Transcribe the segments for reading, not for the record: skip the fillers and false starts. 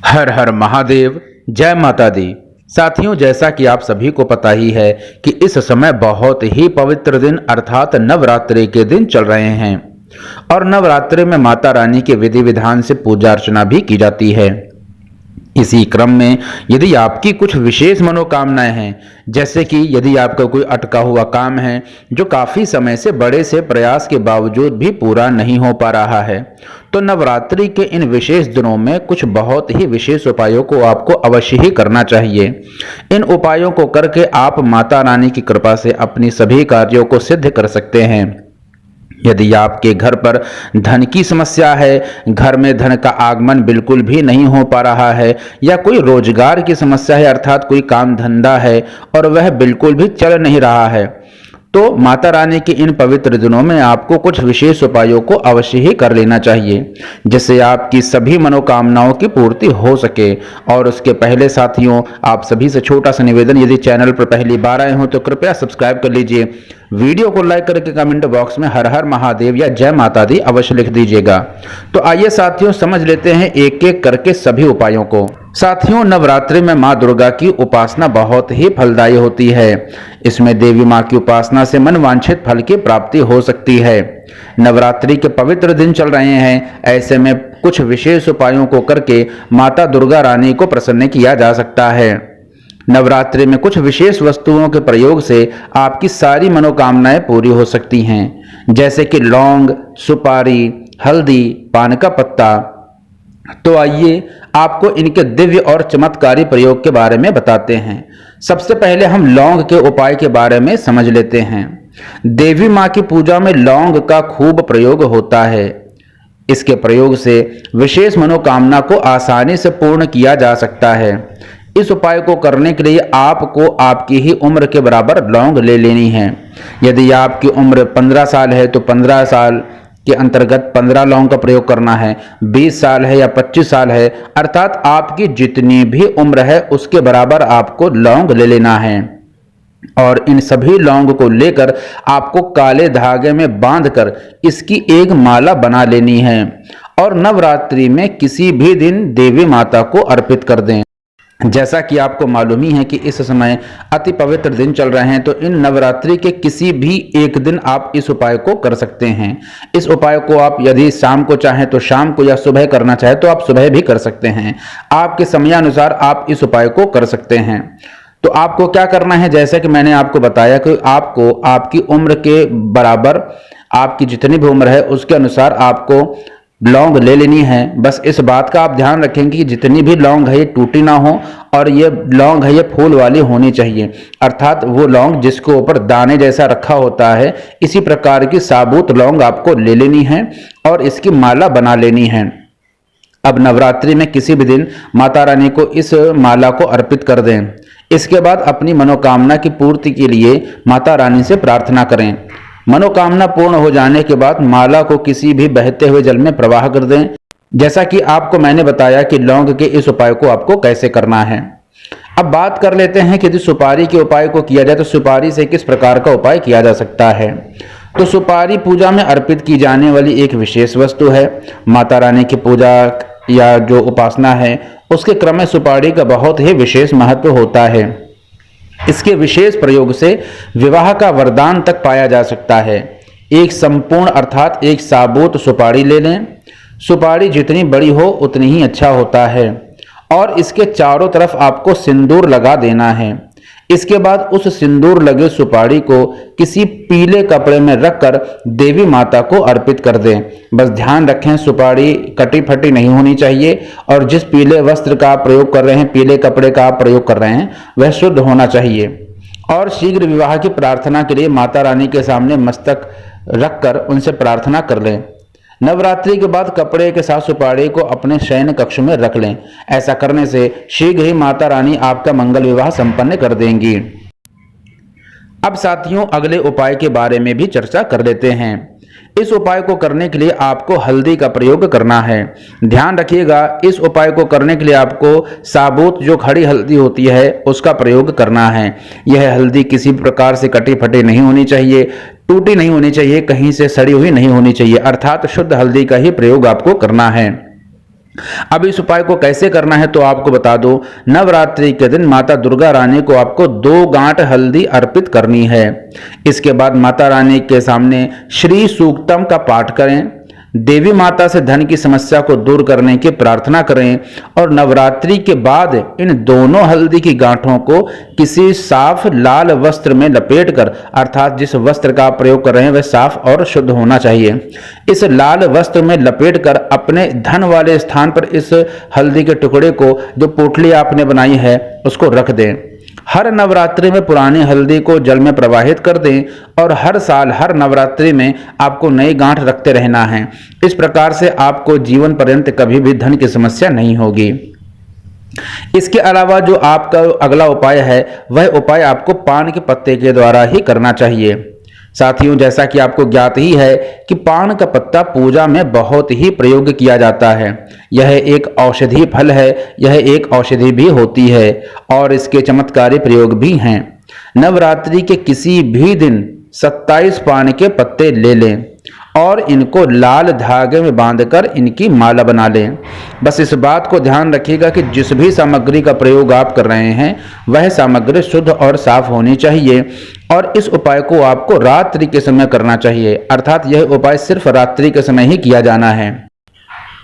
हर हर महादेव। जय माता दी। साथियों, जैसा कि आप सभी को पता ही है कि इस समय बहुत ही पवित्र दिन अर्थात नवरात्रि के दिन चल रहे हैं और नवरात्रि में माता रानी के विधि विधान से पूजा अर्चना भी की जाती है। इसी क्रम में यदि आपकी कुछ विशेष मनोकामनाएं हैं, जैसे कि यदि आपका कोई अटका हुआ काम है जो काफ़ी समय से बड़े से प्रयास के बावजूद भी पूरा नहीं हो पा रहा है, तो नवरात्रि के इन विशेष दिनों में कुछ बहुत ही विशेष उपायों को आपको अवश्य ही करना चाहिए। इन उपायों को करके आप माता रानी की कृपा से अपनी सभी कार्यों को सिद्ध कर सकते हैं। यदि आपके घर पर धन की समस्या है, घर में धन का आगमन बिल्कुल भी नहीं हो पा रहा है, या कोई रोजगार की समस्या है अर्थात कोई काम धंधा है और वह बिल्कुल भी चल नहीं रहा है, तो माता रानी के इन पवित्र दिनों में आपको कुछ विशेष उपायों को अवश्य ही कर लेना चाहिए, जिससे आपकी सभी मनोकामनाओं की पूर्ति हो सके। और उसके पहले साथियों, आप सभी से छोटा सा निवेदन, यदि चैनल पर पहली बार आए हो तो कृपया सब्सक्राइब कर लीजिए। वीडियो को लाइक करके कमेंट बॉक्स में हर हर महादेव या जय माता दी अवश्य लिख दीजिएगा। तो आइए साथियों, समझ लेते हैं एक एक करके सभी उपायों को। साथियों, नवरात्रि में मां दुर्गा की उपासना बहुत ही फलदायी होती है। इसमें देवी मां की उपासना से मनवांछित फल की प्राप्ति हो सकती है। नवरात्रि के पवित्र दिन चल रहे हैं, ऐसे में कुछ विशेष उपायों को करके माता दुर्गा रानी को प्रसन्न किया जा सकता है। नवरात्रि में कुछ विशेष वस्तुओं के प्रयोग से आपकी सारी मनोकामनाएं पूरी हो सकती हैं, जैसे कि लौंग, सुपारी, हल्दी, पान का पत्ता। तो आइए आपको इनके दिव्य और चमत्कारी प्रयोग के बारे में बताते हैं। सबसे पहले हम लौंग के उपाय के बारे में समझ लेते हैं। देवी मां की पूजा में लौंग का खूब प्रयोग होता है। इसके प्रयोग से विशेष मनोकामना को आसानी से पूर्ण किया जा सकता है। इस उपाय को करने के लिए आपको आपकी ही उम्र के बराबर लौंग ले लेनी है। यदि आपकी उम्र 15 साल है तो 15 साल के अंतर्गत 15 लौंग का प्रयोग करना है। 20 साल है या 25 साल है, अर्थात आपकी जितनी भी उम्र है उसके बराबर आपको लौंग ले लेना है। और इन सभी लौंग को लेकर आपको काले धागे में बांधकर इसकी एक माला बना लेनी है और नवरात्रि में किसी भी दिन देवी माता को अर्पित कर दें। जैसा कि आपको मालूम ही है कि इस समय अति पवित्र दिन चल रहे हैं, तो इन नवरात्रि के किसी भी एक दिन आप इस उपाय को कर सकते हैं। इस उपाय को आप यदि शाम को चाहें तो शाम को, या सुबह करना चाहें तो आप सुबह भी कर सकते हैं। आपके समयानुसार आप इस उपाय को कर सकते हैं। तो आपको क्या करना है, जैसा कि मैंने आपको बताया कि आपको आपकी उम्र के बराबर, आपकी जितनी भी उम्र है उसके अनुसार आपको लौंग ले लेनी है। बस इस बात का आप ध्यान रखेंगे कि जितनी भी लौंग है ये टूटी ना हो, और ये लौंग है ये फूल वाली होनी चाहिए, अर्थात वो लौंग जिसके ऊपर दाने जैसा रखा होता है, इसी प्रकार की साबुत लौंग आपको ले लेनी है और इसकी माला बना लेनी है। अब नवरात्रि में किसी भी दिन माता रानी को इस माला को अर्पित कर दें। इसके बाद अपनी मनोकामना की पूर्ति के लिए माता रानी से प्रार्थना करें। मनोकामना पूर्ण हो जाने के बाद माला को किसी भी बहते हुए जल में प्रवाह कर दें, जैसा कि आपको मैंने बताया कि लौंग के इस उपाय को आपको कैसे करना है। अब बात कर लेते हैं कि यदि सुपारी के उपाय को किया जाए तो सुपारी से किस प्रकार का उपाय किया जा सकता है। तो सुपारी पूजा में अर्पित की जाने वाली एक विशेष वस्तु है। माता रानी की पूजा या जो उपासना है उसके क्रम में सुपारी का बहुत ही विशेष महत्व होता है। इसके विशेष प्रयोग से विवाह का वरदान तक पाया जा सकता है। एक संपूर्ण अर्थात एक साबुत सुपारी ले लें। सुपारी जितनी बड़ी हो उतनी ही अच्छा होता है और इसके चारों तरफ आपको सिंदूर लगा देना है। इसके बाद उस सिंदूर लगे सुपारी को किसी पीले कपड़े में रखकर देवी माता को अर्पित कर दें। बस ध्यान रखें, सुपारी कटी फटी नहीं होनी चाहिए और जिस पीले वस्त्र का आप प्रयोग कर रहे हैं, पीले कपड़े का आप प्रयोग कर रहे हैं, वह शुद्ध होना चाहिए। और शीघ्र विवाह की प्रार्थना के लिए माता रानी के सामने मस्तक रखकर उनसे प्रार्थना कर लें। नवरात्रि के बाद कपड़े के साथ सुपारी को अपने शयन कक्ष में रख लें। ऐसा करने से शीघ्र ही माता रानी आपका मंगल विवाह संपन्न कर देंगी। अब साथियों, अगले उपाय के बारे में भी चर्चा कर लेते हैं। इस उपाय को करने के लिए आपको हल्दी का प्रयोग करना है। ध्यान रखिएगा, इस उपाय को करने के लिए आपको साबुत जो खड़ी हल्दी होती है उसका प्रयोग करना है। यह हल्दी किसी प्रकार से कटी फटी नहीं होनी चाहिए, टूटी नहीं होनी चाहिए, कहीं से सड़ी हुई नहीं होनी चाहिए, अर्थात शुद्ध हल्दी का ही प्रयोग आपको करना है। अब इस उपाय को कैसे करना है तो आपको बता दूं, नवरात्रि के दिन माता दुर्गा रानी को आपको 2 गांठ हल्दी अर्पित करनी है। इसके बाद माता रानी के सामने श्री सूक्तम का पाठ करें, देवी माता से धन की समस्या को दूर करने की प्रार्थना करें और नवरात्रि के बाद इन दोनों हल्दी की गांठों को किसी साफ लाल वस्त्र में लपेटकर, अर्थात जिस वस्त्र का आप प्रयोग कर रहे हैं वह साफ और शुद्ध होना चाहिए, इस लाल वस्त्र में लपेटकर अपने धन वाले स्थान पर इस हल्दी के टुकड़े को, जो पोटली आपने बनाई है, उसको रख दें। हर नवरात्रि में पुरानी हल्दी को जल में प्रवाहित कर दें और हर साल हर नवरात्रि में आपको नई गांठ रखते रहना है। इस प्रकार से आपको जीवन पर्यंत कभी भी धन की समस्या नहीं होगी। इसके अलावा जो आपका अगला उपाय है वह उपाय आपको पान के पत्ते के द्वारा ही करना चाहिए। साथियों, जैसा कि आपको ज्ञात ही है कि पान का पत्ता पूजा में बहुत ही प्रयोग किया जाता है। यह एक औषधि फल है, यह एक औषधि भी होती है और इसके चमत्कारी प्रयोग भी हैं। नवरात्रि के किसी भी दिन 27 पान के पत्ते ले लें और इनको लाल धागे में बांधकर इनकी माला बना लें। बस इस बात को ध्यान रखिएगा कि जिस भी सामग्री का प्रयोग आप कर रहे हैं वह सामग्री शुद्ध और साफ होनी चाहिए और इस उपाय को आपको रात्रि के समय करना चाहिए, अर्थात यह उपाय सिर्फ रात्रि के समय ही किया जाना है।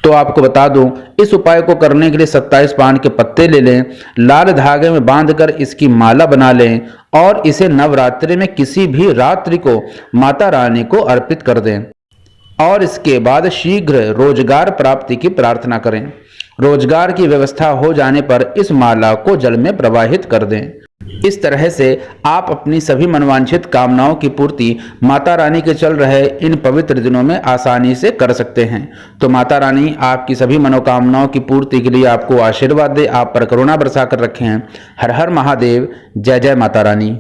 तो आपको बता दूं, इस उपाय को करने के लिए 27 पान के पत्ते ले लें, लाल धागे में बांधकर इसकी माला बना लें और इसे नवरात्रि में किसी भी रात्रि को माता रानी को अर्पित कर दें और इसके बाद शीघ्र रोजगार प्राप्ति की प्रार्थना करें। रोजगार की व्यवस्था हो जाने पर इस माला को जल में प्रवाहित कर दें। इस तरह से आप अपनी सभी मनवांछित कामनाओं की पूर्ति माता रानी के चल रहे इन पवित्र दिनों में आसानी से कर सकते हैं। तो माता रानी आपकी सभी मनोकामनाओं की पूर्ति के लिए आपको आशीर्वाद दे, आप पर करुणा बरसा कर रखें। हर हर महादेव। जय जय माता रानी।